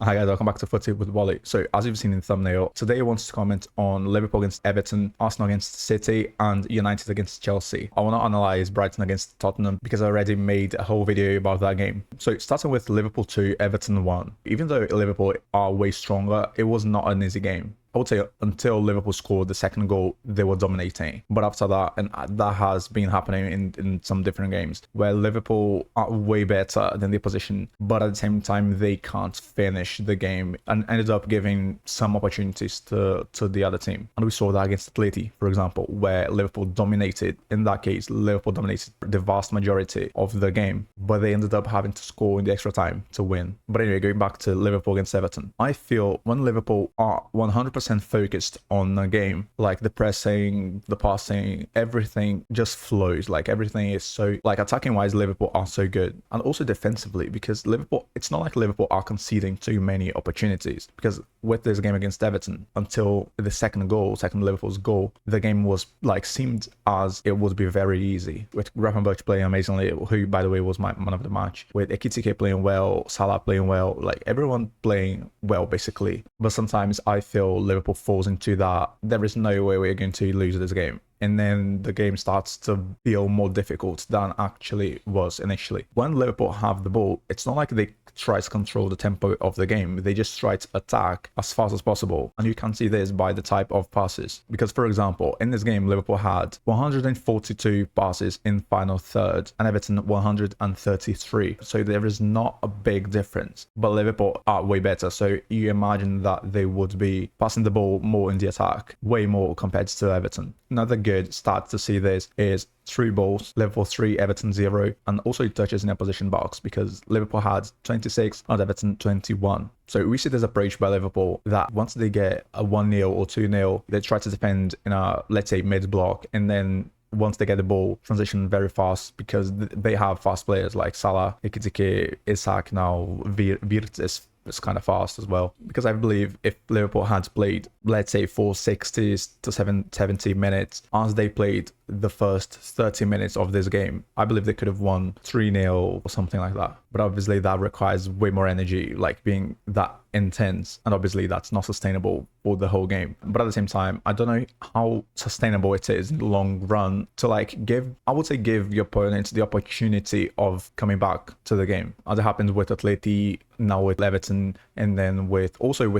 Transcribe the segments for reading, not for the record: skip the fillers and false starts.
Hi guys, welcome back to FOOTY with Wally. So as you've seen in the thumbnail, today I want to comment on Liverpool against Everton, Arsenal against City, and United against Chelsea. I want to analyze Brighton against Tottenham because I already made a whole video about that game. So starting with Liverpool 2, Everton 1. Even though Liverpool are way stronger, it was not an easy game. I would say until Liverpool scored the second goal, they were dominating. But after that, and that has been happening in some different games, where Liverpool are way better than the opposition, but at the same time, they can't finish the game and ended up giving some opportunities to the other team. And we saw that against Atleti, for example, where Liverpool dominated. In that case, Liverpool dominated the vast majority of the game, but they ended up having to score in the extra time to win. But anyway, going back to Liverpool against Everton, I feel when Liverpool are 100% focused on the game, like the pressing, the passing, everything just flows. Like everything is so, like attacking wise, Liverpool are so good, and also defensively, because Liverpool, it's not like Liverpool are conceding too many opportunities, because with this game against Everton, until the second Liverpool's goal, the game was like, seemed as it would be very easy, with Gravenberch playing amazingly, who by the way was my man of the match, with Ekitike playing well, Salah playing well, like everyone playing well basically. But sometimes I feel Liverpool falls into that, there is no way we're going to lose this game. And then the game starts to feel more difficult than actually was initially. When Liverpool have the ball, it's not like they try to control the tempo of the game. They just try to attack as fast as possible. And you can see this by the type of passes. Because, for example, in this game, Liverpool had 142 passes in final third and Everton 133. So there is not a big difference. But Liverpool are way better. So you imagine that they would be passing the ball more in the attack, way more compared to Everton. Another good start to see this is 3 balls, Liverpool 3, Everton 0, and also touches in a position box, because Liverpool had 26 and Everton 21. So we see this approach by Liverpool that once they get a 1-0 or 2-0, they try to defend in a, let's say, mid-block, and then once they get the ball, transition very fast, because they have fast players like Salah, Ekitike, Isak, now Wirtz is kind of fast as well. Because I believe if Liverpool had played, let's say, for 60 to 70 minutes, as they played the first 30 minutes of this game, I believe they could have won 3-0 or something like that. But obviously that requires way more energy, like being that intense, and obviously that's not sustainable for the whole game. But at the same time, I don't know how sustainable it is in the long run to like give your opponents the opportunity of coming back to the game, as it happened with Atleti, now with Everton, and then with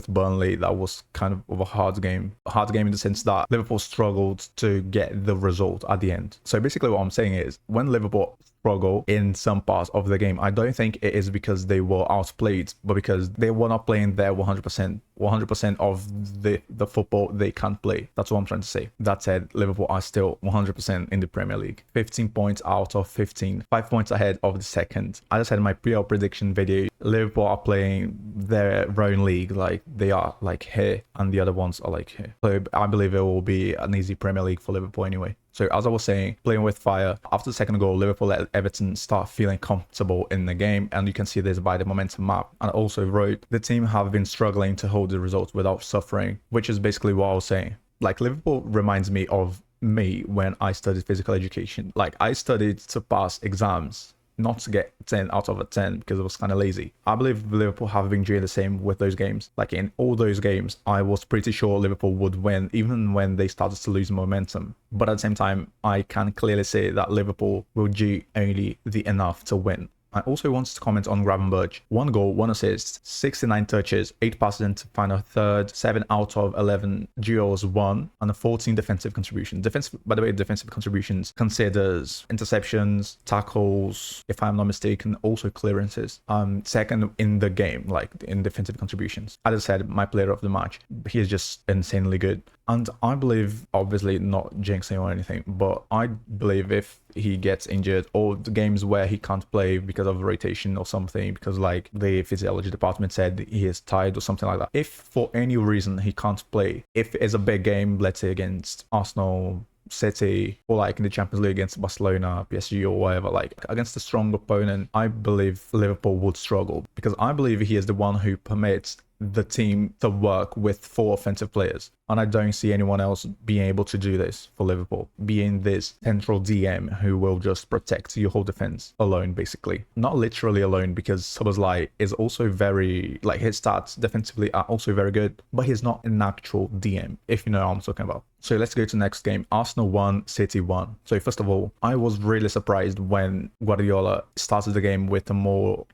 Burnley. That was kind of a hard game in the sense that Liverpool struggled to get the result at the end. So basically what I'm saying is, when Liverpool struggle in some parts of the game, I don't think it is because they were outplayed, but because they were not playing their 100% of the football they can't play. That's what I'm trying to say. That said, Liverpool are still 100% in the Premier League. 15 points out of 15, 5 points ahead of the second. As I said in my pre-op prediction video, Liverpool are playing their own league, like they are like here, and the other ones are like here. So I believe it will be an easy Premier League for Liverpool anyway. So as I was saying, playing with fire, after the second goal, Liverpool let Everton start feeling comfortable in the game, and you can see this by the momentum map. And I also wrote, the team have been struggling to hold the results without suffering, which is basically what I was saying. Like, Liverpool reminds me of me when I studied physical education. Like, I studied to pass exams, not to get 10 out of a 10 because it was kind of lazy. I believe Liverpool have been doing the same with those games. Like in all those games, I was pretty sure Liverpool would win, even when they started to lose momentum. But at the same time, I can clearly say that Liverpool will do only the enough to win. I also wanted to comment on Gravenberch. 1 goal, 1 assist, 69 touches, 8 passes into final third, 7 out of 11 duels won, and 14 defensive contributions. By the way, defensive contributions considers interceptions, tackles, if I'm not mistaken, also clearances. Second in the game, like in defensive contributions. As I said, my player of the match, he is just insanely good. And I believe, obviously not jinxing or anything, but I believe if he gets injured, or the games where he can't play because of rotation or something, because like the physiology department said he is tired or something like that, if for any reason he can't play, if it's a big game, let's say against Arsenal, City, or like in the Champions League against Barcelona, PSG, or whatever, like against a strong opponent, I believe Liverpool would struggle, because I believe he is the one who permits the team to work with 4 offensive players. And I don't see anyone else being able to do this for Liverpool, being this central DM who will just protect your whole defense alone, basically. Not literally alone, because Szoboszlai is also very, like, his stats defensively are also very good, but he's not an actual DM, if you know what I'm talking about. So let's go to the next game. Arsenal 1, City 1. So first of all, I was really surprised when Guardiola started the game with a more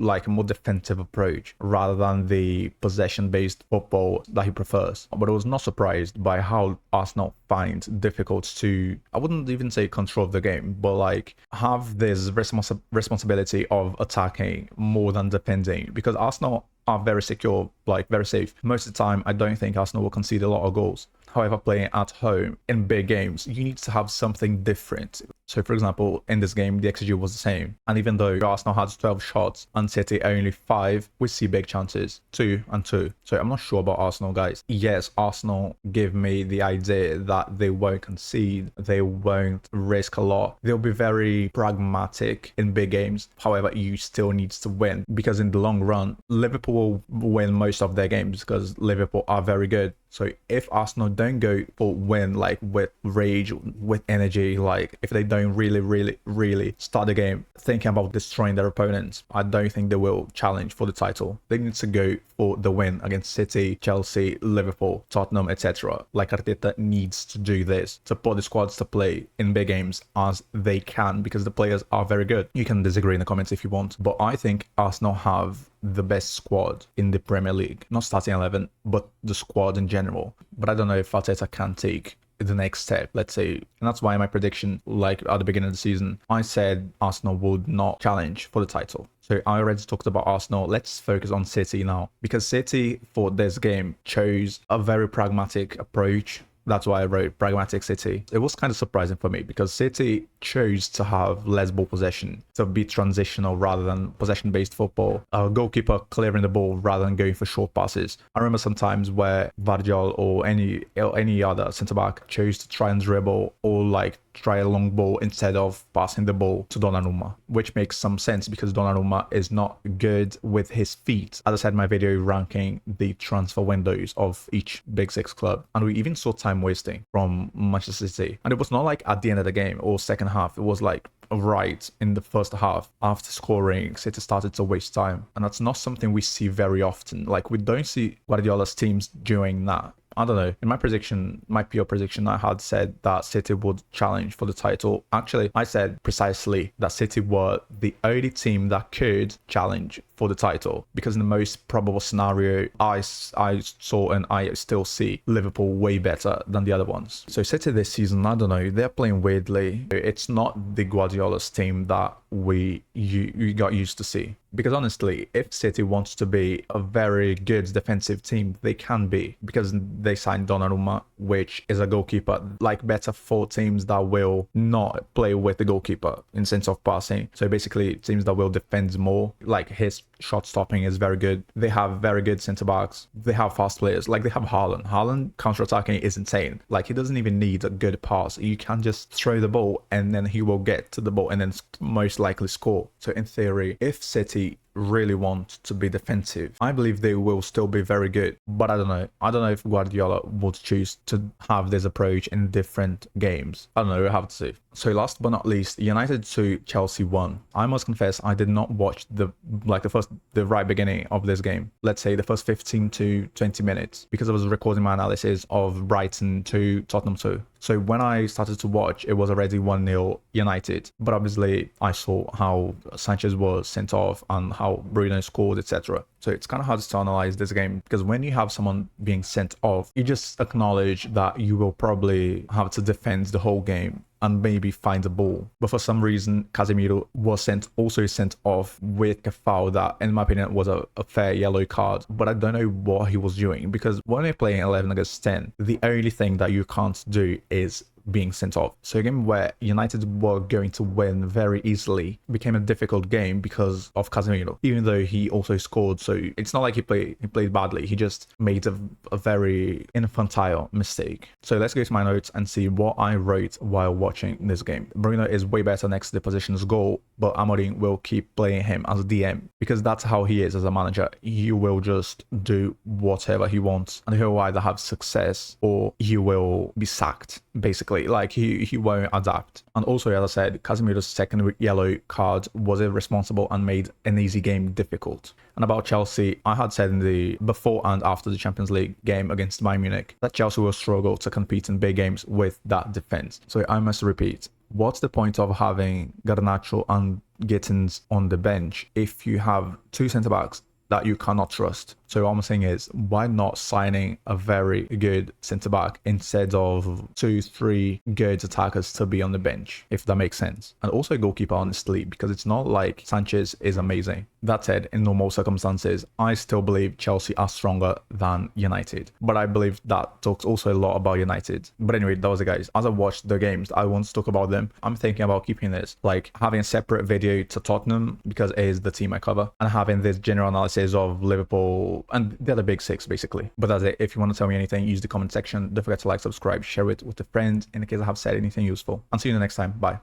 defensive approach rather than the possession-based football that he prefers. But I was not surprised by how Arsenal find difficult to, I wouldn't even say control the game, but like have this responsibility of attacking more than defending, because Arsenal are very secure, like very safe. Most of the time, I don't think Arsenal will concede a lot of goals. However, playing at home in big games, you need to have something different. So, for example, in this game, the XG was the same. And even though Arsenal had 12 shots and City only 5, we see big chances, 2 and 2. So I'm not sure about Arsenal, guys. Yes, Arsenal give me the idea that they won't concede, they won't risk a lot. They'll be very pragmatic in big games. However, you still need to win, because in the long run, Liverpool will win most of their games because Liverpool are very good. So if Arsenal don't go for win, like with rage, with energy, like if they don't really start the game thinking about destroying their opponents, I don't think they will challenge for the title. They need to go for the win against City, Chelsea, Liverpool, Tottenham, etc. Like Arteta needs to do this to put the squads to play in big games as they can, because the players are very good. You can disagree in the comments if you want, but I think Arsenal have the best squad in the Premier League. Not starting 11, but the squad in general. But I don't know if Arteta can take the next step, let's say. And that's why my prediction, like at the beginning of the season, I said Arsenal would not challenge for the title. So I already talked about Arsenal. Let's focus on City now, because City for this game chose a very pragmatic approach. That's why I wrote Pragmatic City. It was kind of surprising for me, because City chose to have less ball possession, to be transitional rather than possession-based football. A goalkeeper clearing the ball rather than going for short passes. I remember sometimes where Vardiol or any other centre-back chose to try and dribble or like try a long ball instead of passing the ball to Donnarumma, which makes some sense because Donnarumma is not good with his feet. As I said in my video ranking the transfer windows of each Big Six club, and we even saw time wasting from Manchester City. And it was not like at the end of the game or second half, it was like right in the first half. After scoring, City started to waste time, and that's not something we see very often. Like, we don't see Guardiola's teams doing that. I don't know. In my prediction, my pure prediction, I had said that City would challenge for the title. Actually, I said precisely that City were the only team that could challenge for the title, because in the most probable scenario, I saw and I still see Liverpool way better than the other ones. So City this season, I don't know, they're playing weirdly. It's not the Guardiola's team that you got used to see. Because honestly, if City wants to be a very good defensive team, they can be, because they signed Donnarumma, which is a goalkeeper, like better for teams that will not play with the goalkeeper in sense of passing. So basically, teams that will defend more, like his shot stopping is very good. They have very good centre backs. They have fast players. Like they have Haaland. Haaland counter-attacking is insane. Like he doesn't even need a good pass. You can just throw the ball and then he will get to the ball and then most likely score. So in theory, if City really want to be defensive, I believe they will still be very good. But I don't know if Guardiola would choose to have this approach in different games. I don't know, we'll have to see. So last but not least, United 2, Chelsea 1. I must confess, I did not watch the right beginning of this game. Let's say the first 15 to 20 minutes, because I was recording my analysis of Brighton 2, Tottenham 2. So when I started to watch, it was already 1-0 United. But obviously, I saw how Sanchez was sent off and how Bruno scored, etc. So it's kind of hard to analyze this game, because when you have someone being sent off, you just acknowledge that you will probably have to defend the whole game and maybe find the ball. But for some reason, Casemiro was also sent off with a foul that, in my opinion, was a fair yellow card. But I don't know what he was doing, because when you're playing 11 against 10, the only thing that you can't do is being sent off. So a game where United were going to win very easily became a difficult game because of Casemiro, even though he also scored. So it's not like he played badly. He just made a very infantile mistake. So let's go to my notes and see what I wrote while watching this game. Bruno is way better next to the position's goal, but Amorim will keep playing him as a DM because that's how he is as a manager. He will just do whatever he wants and he'll either have success or he will be sacked, basically. Like he won't adapt. And also, as I said, Casemiro's second yellow card was irresponsible and made an easy game difficult. And about Chelsea, I had said in the before and after the Champions League game against Bayern Munich that Chelsea will struggle to compete in big games with that defense. So I must repeat, what's the point of having Garnacho and Gittins on the bench if you have two centre-backs that you cannot trust? So what I'm saying is, why not signing a very good centre-back instead of 2-3 good attackers to be on the bench, if that makes sense? And also goalkeeper, honestly, because it's not like Sanchez is amazing. That said, in normal circumstances, I still believe Chelsea are stronger than United. But I believe that talks also a lot about United. But anyway, that was it, guys. As I watched the games, I want to talk about them. I'm thinking about keeping this, like having a separate video to Tottenham because it is the team I cover, and having this general analysis of Liverpool and the other big six, basically. But that's it. If you want to tell me anything, use the comment section. Don't forget to like, subscribe, share it with a friend in case I have said anything useful. I'll see you in the next time. Bye.